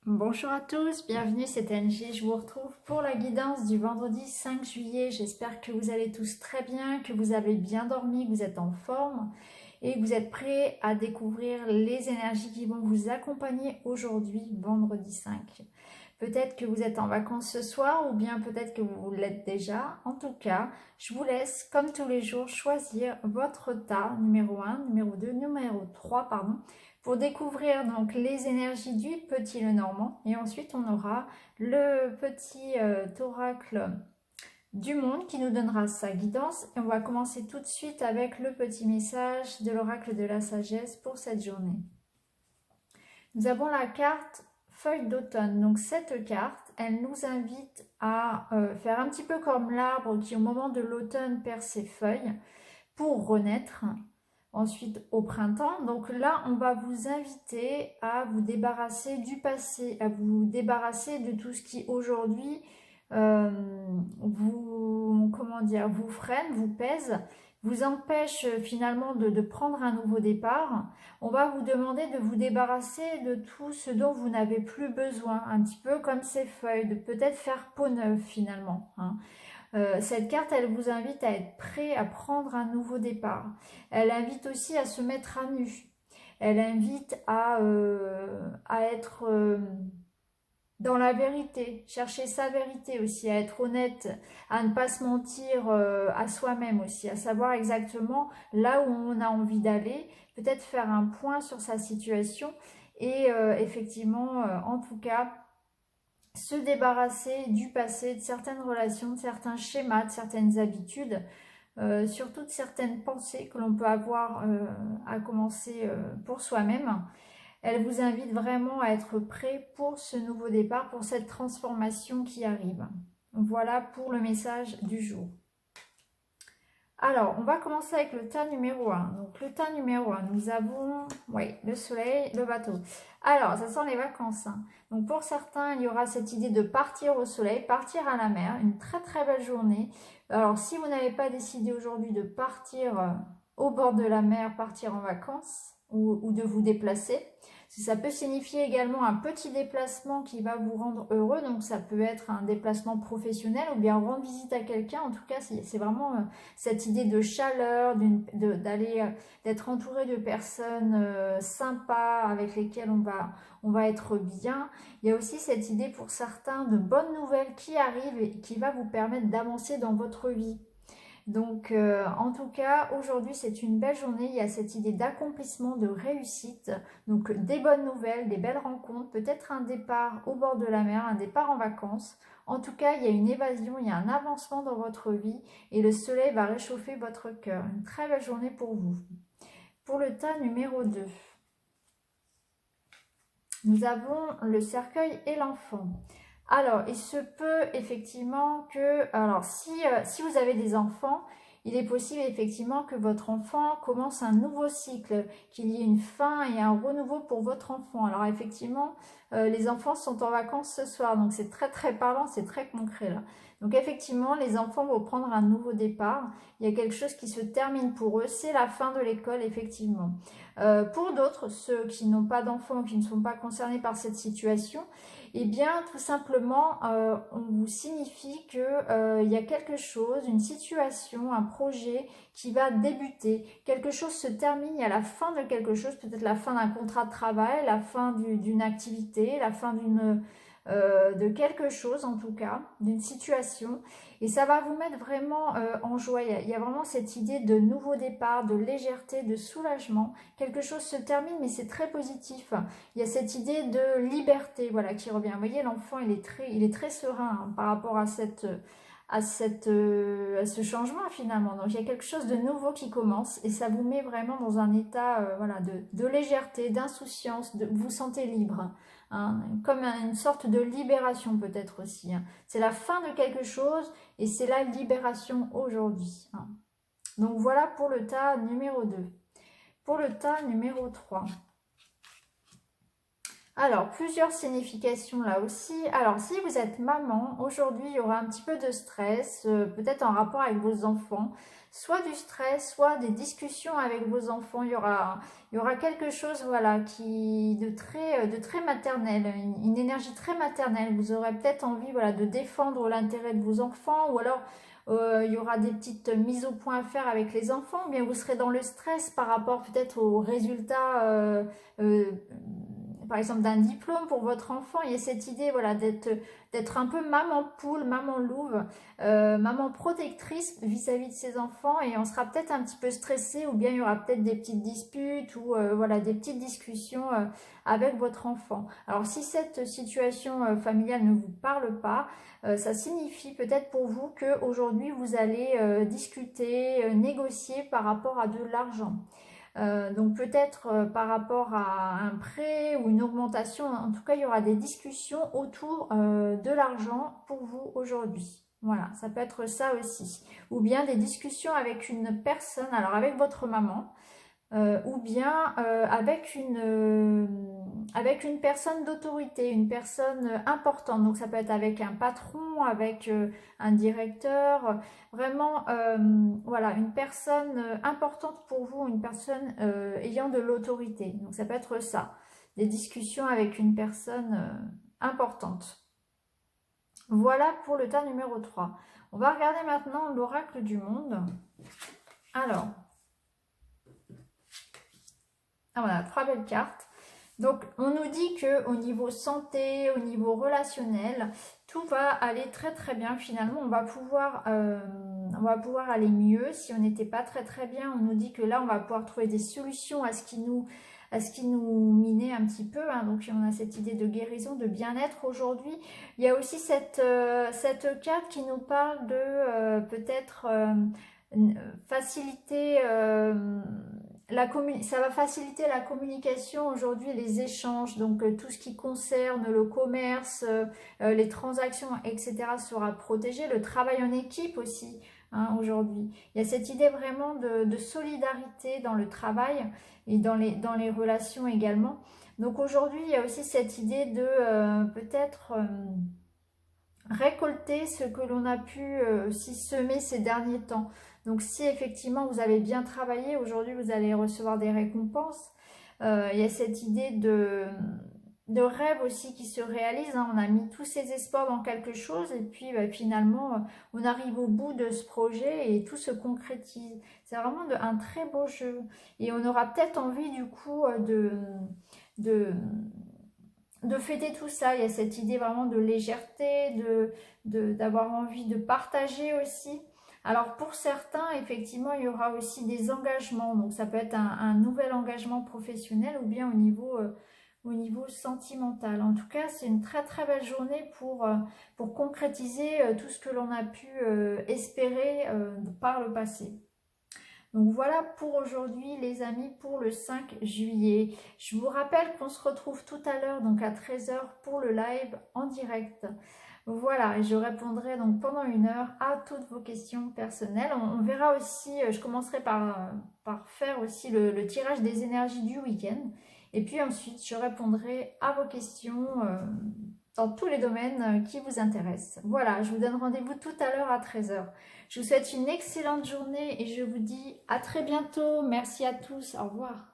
Bonjour à tous, bienvenue, c'est Angie. Je vous retrouve pour la guidance du vendredi 5 juillet. J'espère que vous allez tous très bien, que vous avez bien dormi, que vous êtes en forme et que vous êtes prêts à découvrir les énergies qui vont vous accompagner aujourd'hui, vendredi 5. Peut-être que vous êtes en vacances ce soir ou bien peut-être que vous l'êtes déjà. En tout cas, je vous laisse, comme tous les jours, choisir votre tas numéro 1, numéro 2, numéro 3, pardon, pour découvrir donc les énergies du petit Lenormand. Et ensuite, on aura le petit oracle du monde qui nous donnera sa guidance. Et on va commencer tout de suite avec le petit message de l'oracle de la sagesse pour cette journée. Nous avons la carte feuille d'automne. Donc cette carte, elle nous invite à faire un petit peu comme l'arbre qui au moment de l'automne perd ses feuilles pour renaître. Ensuite au printemps, donc là on va vous inviter à vous débarrasser du passé, à vous débarrasser de tout ce qui aujourd'hui vous freine, vous pèse, vous empêche finalement de prendre un nouveau départ. On va vous demander de vous débarrasser de tout ce dont vous n'avez plus besoin, un petit peu comme ces feuilles, de peut-être faire peau neuve finalement, hein. Cette carte, elle vous invite à être prêt à prendre un nouveau départ. Elle invite aussi à se mettre à nu. Elle invite à être dans la vérité, chercher sa vérité aussi, à être honnête, à ne pas se mentir à soi-même aussi, à savoir exactement là où on a envie d'aller, peut-être faire un point sur sa situation et effectivement, en tout cas, se débarrasser du passé, de certaines relations, de certains schémas, de certaines habitudes, surtout de certaines pensées que l'on peut avoir à commencer pour soi-même. Elle vous invite vraiment à être prêt pour ce nouveau départ, pour cette transformation qui arrive. Voilà pour le message du jour. Alors, on va commencer avec le tas numéro 1. Donc, le tas numéro 1, nous avons le soleil, le bateau. Alors, ça sent les vacances, hein. Donc, pour certains, il y aura cette idée de partir au soleil, partir à la mer, une très très belle journée. Alors, si vous n'avez pas décidé aujourd'hui de partir au bord de la mer, partir en vacances ou de vous déplacer, ça peut signifier également un petit déplacement qui va vous rendre heureux. Donc, ça peut être un déplacement professionnel ou bien rendre visite à quelqu'un. En tout cas, c'est vraiment cette idée de chaleur, d'être entouré de personnes sympas avec lesquelles on va être bien. Il y a aussi cette idée pour certains de bonnes nouvelles qui arrivent et qui va vous permettre d'avancer dans votre vie. Donc, en tout cas, aujourd'hui, c'est une belle journée. Il y a cette idée d'accomplissement, de réussite. Donc, des bonnes nouvelles, des belles rencontres, peut-être un départ au bord de la mer, un départ en vacances. En tout cas, il y a une évasion, il y a un avancement dans votre vie et le soleil va réchauffer votre cœur. Une très belle journée pour vous. Pour le tas numéro 2, nous avons le cercueil et l'enfant. Alors, il se peut effectivement que, alors si vous avez des enfants, il est possible effectivement que votre enfant commence un nouveau cycle, qu'il y ait une fin et un renouveau pour votre enfant. Alors effectivement, les enfants sont en vacances ce soir, donc c'est très très parlant, c'est très concret là. Donc effectivement, les enfants vont prendre un nouveau départ. Il y a quelque chose qui se termine pour eux, c'est la fin de l'école effectivement. Pour d'autres, ceux qui n'ont pas d'enfants, qui ne sont pas concernés par cette situation, eh bien, tout simplement, on vous signifie que y a quelque chose, une situation, un projet qui va débuter. Quelque chose se termine, il y a la fin de quelque chose, peut-être la fin d'un contrat de travail, la fin d'une activité, la fin de quelque chose en tout cas, d'une situation. Et ça va vous mettre vraiment en joie. Il y a vraiment cette idée de nouveau départ, de légèreté, de soulagement. Quelque chose se termine, mais c'est très positif. Il y a cette idée de liberté, voilà, qui revient. Vous voyez, l'enfant, il est très serein hein, par rapport à ce changement finalement. Donc il y a quelque chose de nouveau qui commence et ça vous met vraiment dans un état voilà, de légèreté, d'insouciance, vous vous sentez libre, hein, comme une sorte de libération peut-être aussi, hein. C'est la fin de quelque chose et c'est la libération aujourd'hui, hein. Donc voilà pour le tas numéro 2. Pour le tas numéro 3. Alors, plusieurs significations là aussi. Alors, si vous êtes maman, aujourd'hui, il y aura un petit peu de stress, peut-être en rapport avec vos enfants. Soit du stress, soit des discussions avec vos enfants. Il y aura quelque chose, voilà, de très maternel, une énergie très maternelle. Vous aurez peut-être envie, voilà, de défendre l'intérêt de vos enfants, ou alors il y aura des petites mises au point à faire avec les enfants, ou bien vous serez dans le stress par rapport peut-être aux résultats. Euh, Par exemple d'un diplôme pour votre enfant, il y a cette idée, voilà, d'être un peu maman poule, maman louve, maman protectrice vis-à-vis de ses enfants, et on sera peut-être un petit peu stressé, ou bien il y aura peut-être des petites disputes ou voilà, des petites discussions avec votre enfant. Alors si cette situation familiale ne vous parle pas, ça signifie peut-être pour vous que aujourd'hui vous allez discuter, négocier par rapport à de l'argent. Donc peut-être par rapport à un prêt ou une augmentation, en tout cas il y aura des discussions autour de l'argent pour vous aujourd'hui. Voilà, ça peut être ça aussi. Ou bien des discussions avec une personne, alors avec votre maman, ou bien avec une personne d'autorité, une personne importante. Donc ça peut être avec un patron, avec un directeur, vraiment voilà, une personne importante pour vous, une personne ayant de l'autorité. Donc ça peut être ça, des discussions avec une personne importante. Voilà pour le tas numéro 3. On va regarder maintenant l'oracle du monde. Alors, voilà, 3 belles cartes. Donc, on nous dit que au niveau santé, au niveau relationnel, tout va aller très très bien. Finalement, on va pouvoir aller mieux. Si on n'était pas très très bien, on nous dit que là, on va pouvoir trouver des solutions à ce qui nous minait un petit peu. Hein. Donc, on a cette idée de guérison, de bien-être aujourd'hui. Il y a aussi cette carte qui nous parle de peut-être faciliter ça va faciliter la communication aujourd'hui, les échanges, donc tout ce qui concerne le commerce, les transactions, etc. sera protégé, le travail en équipe aussi, hein, aujourd'hui. Il y a cette idée vraiment de solidarité dans le travail et dans les relations également. Donc aujourd'hui, il y a aussi cette idée de peut-être récolter ce que l'on a pu s'y semer ces derniers temps. Donc si effectivement vous avez bien travaillé, aujourd'hui vous allez recevoir des récompenses. Il y a cette idée de rêve aussi qui se réalise. Hein. On a mis tous ses espoirs dans quelque chose et puis finalement on arrive au bout de ce projet et tout se concrétise. C'est vraiment un très beau jeu. Et on aura peut-être envie du coup de fêter tout ça. Il y a cette idée vraiment de légèreté, d'avoir envie de partager aussi. Alors pour certains, effectivement, il y aura aussi des engagements. Donc ça peut être un nouvel engagement professionnel ou bien au niveau sentimental. En tout cas, c'est une très très belle journée pour concrétiser tout ce que l'on a pu espérer par le passé. Donc voilà pour aujourd'hui les amis, pour le 5 juillet. Je vous rappelle qu'on se retrouve tout à l'heure, donc à 13 h pour le live en direct. Voilà, et je répondrai donc pendant 1 heure à toutes vos questions personnelles. On verra aussi, je commencerai par faire aussi le tirage des énergies du week-end. Et puis ensuite, je répondrai à vos questions dans tous les domaines qui vous intéressent. Voilà, je vous donne rendez-vous tout à l'heure à 13 h. Je vous souhaite une excellente journée et je vous dis à très bientôt. Merci à tous. Au revoir.